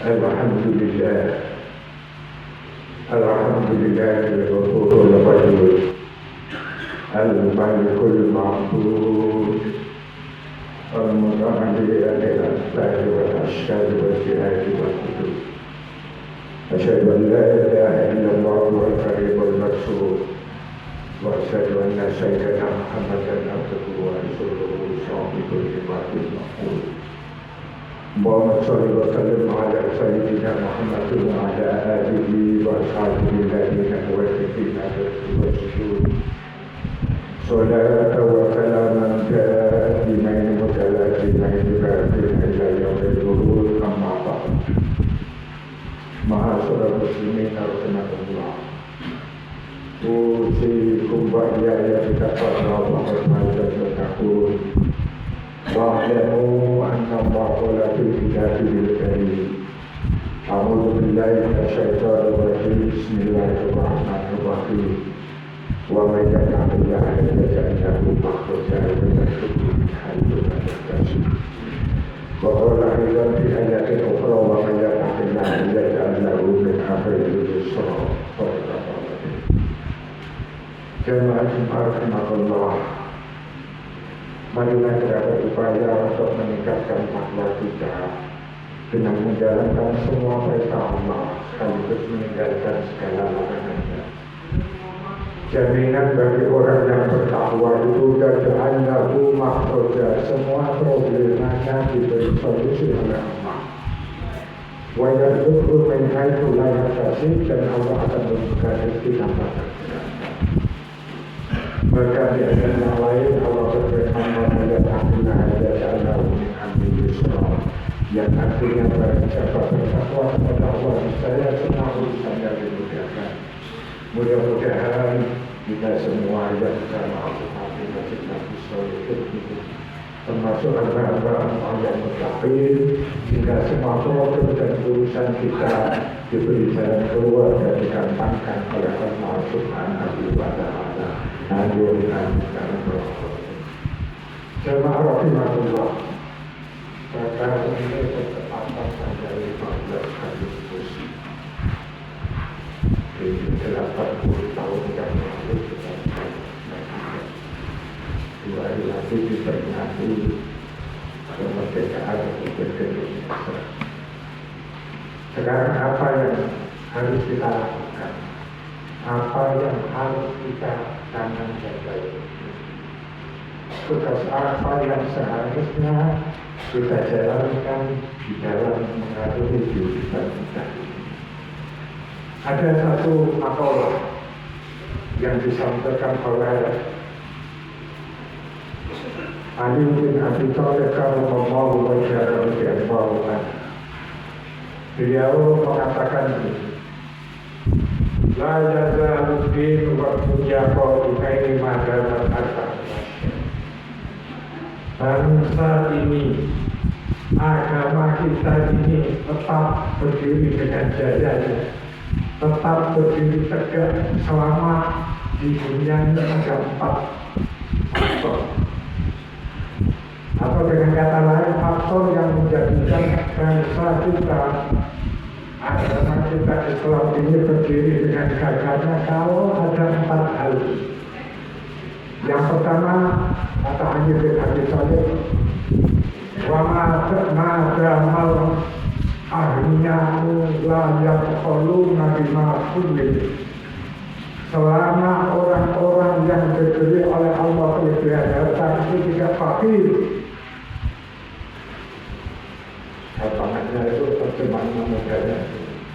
Alhamdulillah, Alhamdulillah Al-Ghafurul Wadud, Al-Malikul Ma'bud, Al-Muta'ali Al-Asbari Wal-Ashkari Wal-Jihadi Wal-Hudud. Asyhadu an la ilaha illallah wal-karimul maksud, wa asyhadu anna sayyidina Muhammadan abduhu wa rasuluhu shahidul imadil maqbul. Allahumma shalli wa sallim ala sayyidina Muhammadin wa ala alihi wa ashabihi alladhina muwaffiqina wa sujud. Salatu wa salaman da'imain mutalazimain ba'dil ila yaumil khulud, amma ba'd. Ma'asyiral muslimin rahimakumullah. Usikum wa iyaya bitaqwa wa hurmatil taqwa. Wa'lamu anna Allaha fil kitabil karim. A'udzu billahi minasyaitonir rajim. Bismillahirrahmanirrahim. Wa may yattaqillaha yaj'al lahu makhrajan wa yarzuqhu min haythu la yahtasib. Wa qala aidan fi ayatin ukhra wa may yattaqillaha yaj'al lahu min amrihi yusra. Jemaah rahimakumullah. Marilah kita berupaya untuk meningkatkan takwa kita dengan menjalankan semua perintah Allah sekaligus meninggalkan segala larangannya. Jaminan bagi orang yang bertakwa itu ja'alnahu makhraja, semua problemanya diberi solusi oleh Allah. Wa yarzuqhu min haitsu la yahtasib, dan Allah akan memberikan rezeki tanpa terkira. Maka di ayat yang lain Allah berfirman, "Wa yattaqina yaj'al min amrihi yusra," yang artinya barang siapa bertakwa kepada Allah, niscaya semua urusannya dimudahkan. Mudah-mudahan kita semua yang bersama Allah kita bisa hidup termasuk hamba-hamba Allah yang muttaqin, sehingga semua problem dan urusan kita diberi jalan keluar dan digampangkan oleh Allah Subhanahu wa Ta'ala. Amin. Jemaah rahimahullah, pada ini bertepatan pada 15 Agustus di 80 tahun yang lalu kita dua hari lagi diperingati kemerdekaan Republik Indonesia. Sekarang apa yang harus kita lakukan? Apa yang harus kita tanam dan baik? Tugas apa yang seharusnya kita jalankan di dalam mengarungi kehidupan kita? Ada satu makalah yang disampaikan oleh Ali bin Abi Thalib radhiyallahu anhu. Beliau mengatakan ini, la yazalu din wa dunya qaimaini ma damat al-ardh. Bangsa ini, agama kita ini tetap berdiri dengan jayanya, tetap berdiri tegak selama di dunia ini ada 4 faktor. Atau dengan kata lain, faktor yang menjadikan bangsa kita, agama kita Islam ini berdiri dengan gagahnya kalau ada 4 hal. Yang pertama, kata Ali bin Abi Thalib, wa ma'adamal ahniya'u la yaquluna bima kulli. Selama orang-orang yang diberi oleh Allah kelebihan harta itu tidak fakir. Apakahnya itu terjemahan mudahnya?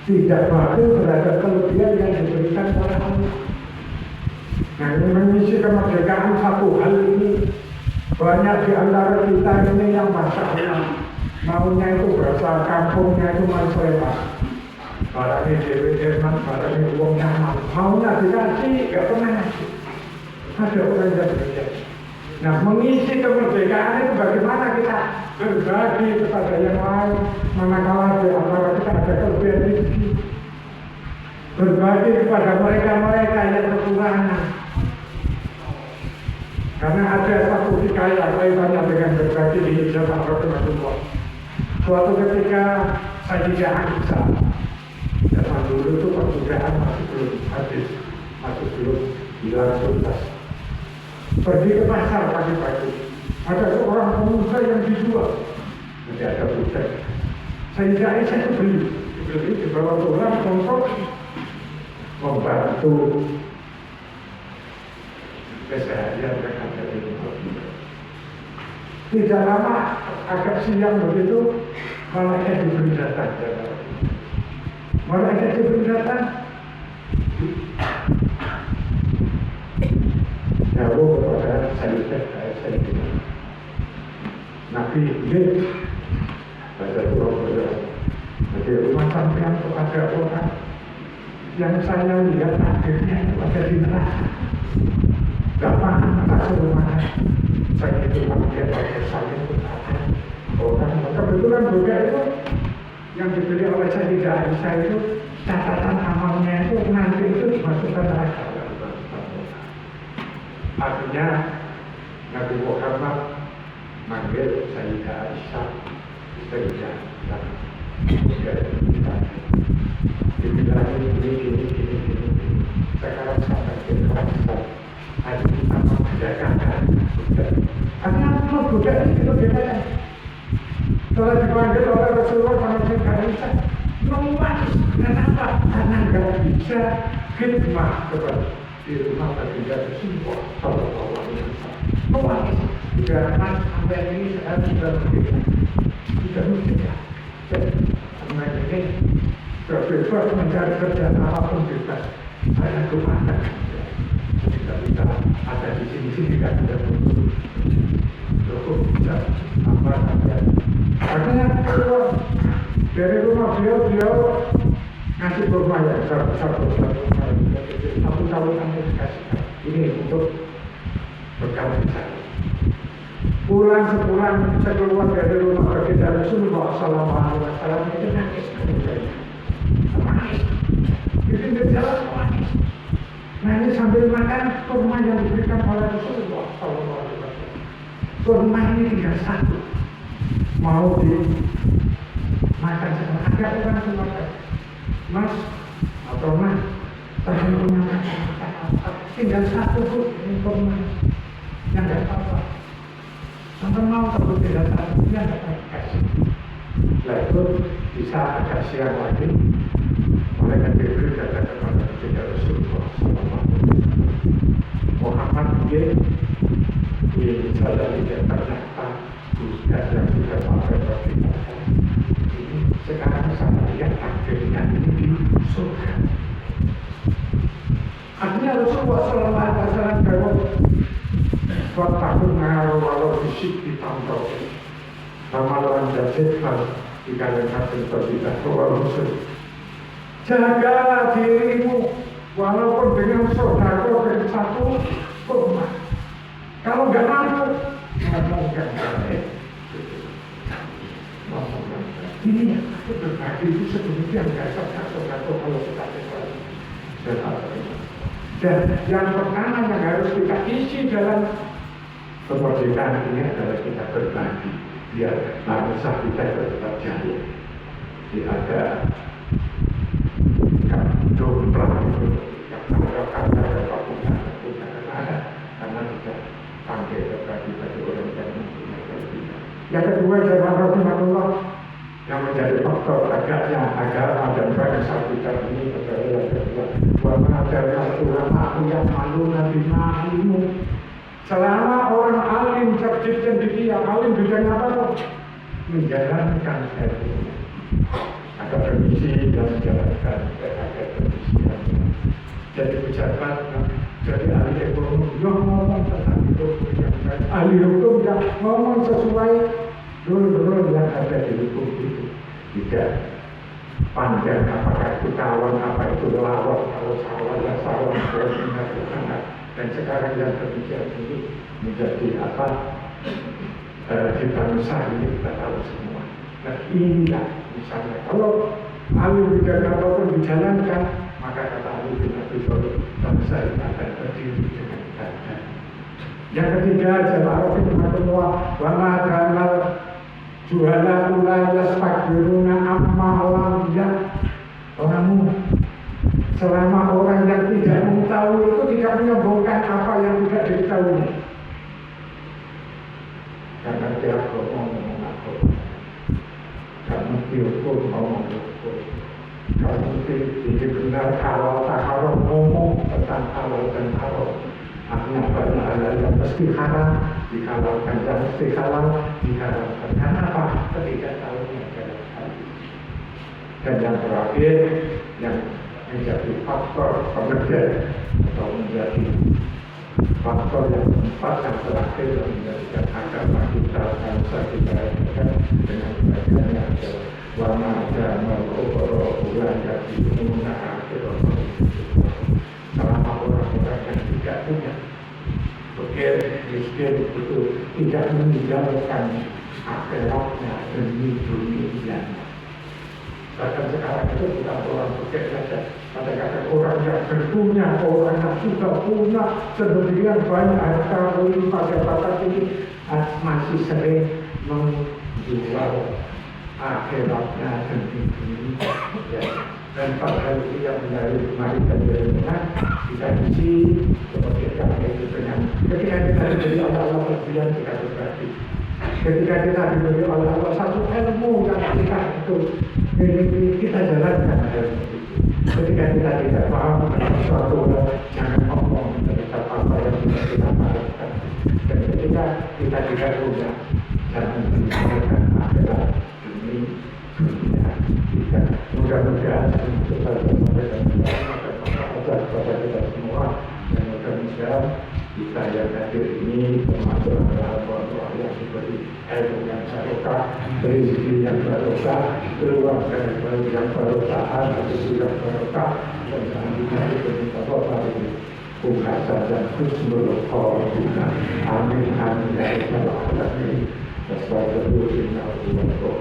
Tidak fakir terhadap kelebihan yang diberikan oleh Allah. Nah, ini mengisi kemerdekaan satu hal ini. Banyak di antara kita ini yang masalah maunya itu bahasa kampungnya itu masalah. Barangnya Dewi Jerman, barangnya uang nyaman, maunya dikasih, gak pernah ngasih. Ada orang yang berbeda. Nah, mengisi kemerdekaan itu bagaimana kita berbagi kepada yang lain, manakala di antara kita ada kelebihan rezeki. Berbagi kepada mereka-mereka yang kekurangan. Karena ada satu hikayah kaitannya dengan berbagi di zaman Rasulullah. Suatu ketika Sayyidah Aisyah zaman dulu itu perbudakan masih belum habis, masih belum hilang tuntas. Pergi ke pasar pagi-pagi, ada seorang pemuda yang dijual, tidak ada budak. Sayyidah Aisyah itu beli dibawa pulang untuk membantu keseharian mereka dari rumah. Tidak lama, agak siang begitu, malaikat Jibril datang. Malaikat Jibril datang, jauh kepada Sayyidah Aisyah. Nabi Jibril baca surah di rumah sampean kepada orang yang saya lihat akhirnya itu ada di neraka. Gak paham atas rumahnya. Saya itu dia pakai salin pun ada orang. Kebetulan juga itu yang dibeli oleh Sayyidah Aisyah itu catatan amalnya itu nanti itu dimasukkan neraka. Akhirnya Nabi Muhammad manggil Sayyidah Aisyah, Sayyidah dibilang ini sekarang sampai ke Pakistan hari kita membedakan karena apa budak itu bedanya setelah dipanggil oleh Rasulullah Muhammad Aisyah nangis. Kenapa? Karena nggak bisa khidmah kepada di rumah baginda Rasulullah Sallallahu Alaihi Wasallam. Nangis. Jangan sampai ini saya sudah menikah. Karena ini berbebas mencari kerjaan apapun bebas. Saya kemana? Tidak bisa ada di sini kan tidak betul. Cukup bisa apa saja. Akhirnya keluar dari rumah beliau ngasih kurma ya satu tahun sampai dikasihkan. Ini untuk bekal saya. Pulang sepulang saya keluar dari rumah baginda Rasulullah Sallallahu Alaihi Wasallam itu nangis. Jadi berjalan nangis. Nangis sambil makan kurma yang diberikan oleh Rasulullah Sallallahu Alaihi Wasallam. Kurma ini tinggal satu, mau dimakan sama ada orang semakan. Mas atau mas, saya punya makan tinggal satu bu ini kurma yang nggak apa-apa. Sampai mau takut tidak tahu, dia tidak akan kasih. Setelah itu bisa agak siang lagi, malaikat Jibril datang kepada baginda Rasulullah SAW. Muhammad dia disadari dan ternyata budak yang sudah sampai berpikir. Ini sekarang saya lihat akhirnya ini di surga. Artinya Rasulullah SAW jawab, Waktu ngaruh walau fisik ditambah Ramalan jadidkan dikalikan berbeda walau fisik. Jagalah dirimu walaupun dengan sodako dari satu kurma. Kalau nggak mampu, ngomongkan baik. Ini yang aku berbagi itu sebetulnya nggak sodako kalau kita berbagi. Dan yang pertama yang harus kita isi dalam kemerdekaan ini adalah kita berbagi biar bangsa kita tetap jaya. Tidak ada jomplang itu yang ada punya ada karena kita panggil berbagi bagi orang yang punya kelebihan. Yang kedua zaman Rasulullah yang menjadi faktor tegaknya agama dan bangsa kita ini adalah yang kedua. Wa ma'adarna ulama yang malu nabi ma'alimu. Selama orang alim cerdik dan didiam, alim bidang apa tuh? Menjalankan ilmu. Akademisi dan menjalankan akademisian. Jadi pejabat, jadi ahli ekonomi, yang ngomong tentang itu, ahli hukum yang ngomong sesuai rule yang ada di hukum itu. Tidak panjang apakah itu kawan, apa itu lawan, kalau sawan ya sawan, kalau benar itu benar. Dan sekarang yang demikian ini menjadi apa di bangsa ini kita tahu semua. Nah inilah misalnya kalau ahli bidang apapun dijalankan, maka kata ahli bidang itu bangsa ini akan berdiri dengan baik. Yang ketiga jamaah rahimahullah wa ma kanal juhala ulai yastakbiruna amma lam orangmu. Selama orang yang tidak mengetahui itu tidak menyombongkan apa yang tidak diketahui. Karena dia ngomong aku, karena dia pun ngomong aku, karena dia benar kalau tak kalau ngomong tentang halal dan haram. Artinya banyak hal yang mesti haram dihalalkan dan mesti halal diharamkan. Karena apa? Ketidaktahuannya dalam hal ini. Dan yang terakhir yang menjadi faktor penegak atau menjadi faktor yang keempat yang terakhir yang menjadikan agama kita bangsa kita dengan bagiannya adalah warna agama bulan jadi menggunakan selama orang-orang yang tidak punya pikir miskin itu tidak meninggalkan akhiratnya demi dunia. Bahkan sekarang itu bukan orang pikir saja. Kadang-kadang orang yang berpunya, orang yang sudah punya sedemikian banyak harta pada bakat ini masih sering menjual akhiratnya demi dunia. Ya. Dan pada itu yang mari dari dengan kita isi seperti yang itu dengan ketika kita diberi Allah berbilang kita berbagi. Ketika kita diberi Allah satu ilmu yang kita itu kita jalankan ilmu itu. Ketika kita tidak paham tentang sesuatu, jangan ngomong tentang apa yang kita pahamkan. Dan ketika kita tidak punya, jangan meninggalkan akhirat demi dunia kita. Mudah-mudahan kita sampaikan kepada kita semua, dan mudah-mudahan kita yang hadir ini termasuk orang-orang yang diberi ilmu yang barokah, rezeki yang barokah, keluarga yang barokah, anak yang barokah, dan selanjutnya itu kita berdoa ini bukan saja husnul khotimah. Amin amin ya rabbal alamin. Wassalamualaikum.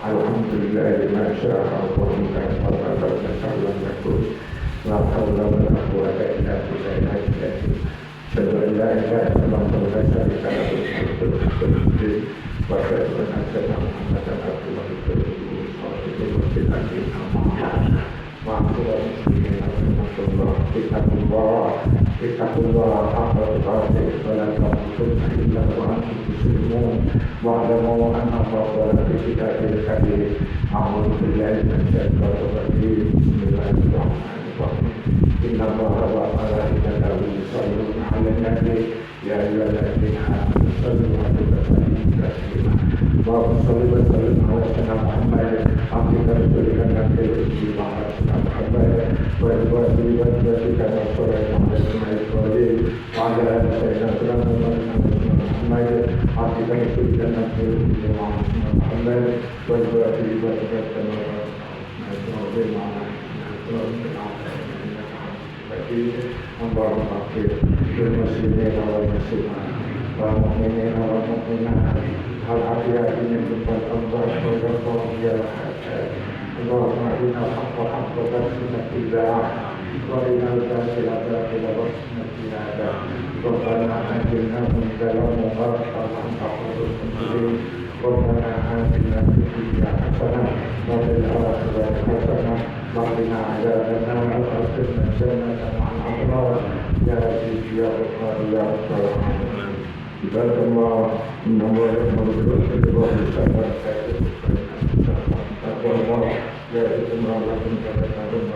Alhamdulillah ma syaa Allah wa la hawla wa la quwwata illa billah. Semoga kita selalu bersyukur Inna Allah wa malaikatahu yusholluna 'alan nabi ya ayyuhalladzina amanu shollu 'alaihi wa sallimu taslima. Allahumma sholli wa sallim 'ala sayyidina Muhammad abdika rasulika nabiyyi wa 'ala Muhammad wa alihi wa sahbihi wa sallam wa 'ala sayyidina Muhammad abdika rasulika nabiyyi wa 'ala Muhammad wa alihi wa sahbihi wa sallam. Allahumma aghfir lil muslimina wal muslimat wal mu'minina wal mu'minat wal ahya'i minhum wal amwat wal ghafir Allahumma inna al-haqqa haqqa warzuqna ittiba'ah wa inna al-batila batila warzuqna ijtinabah. Rabbana atina min ladunka rahmatan wa hab Rabbana atina fid dunya hasanah wa fil akhirati hasanah wa qina adzabannar wa adkhilna jannata ma'al abrar ya Aziz ya Ghaffar ya Rabbal alamin. Ibadallah inna Allaha ya'muru bil 'adli wal ihsani wa ita'i dzil qurba wa yanha 'anil fahsya'i wal munkari wal baghi ya'idhukum la'allakum tadhakkarun.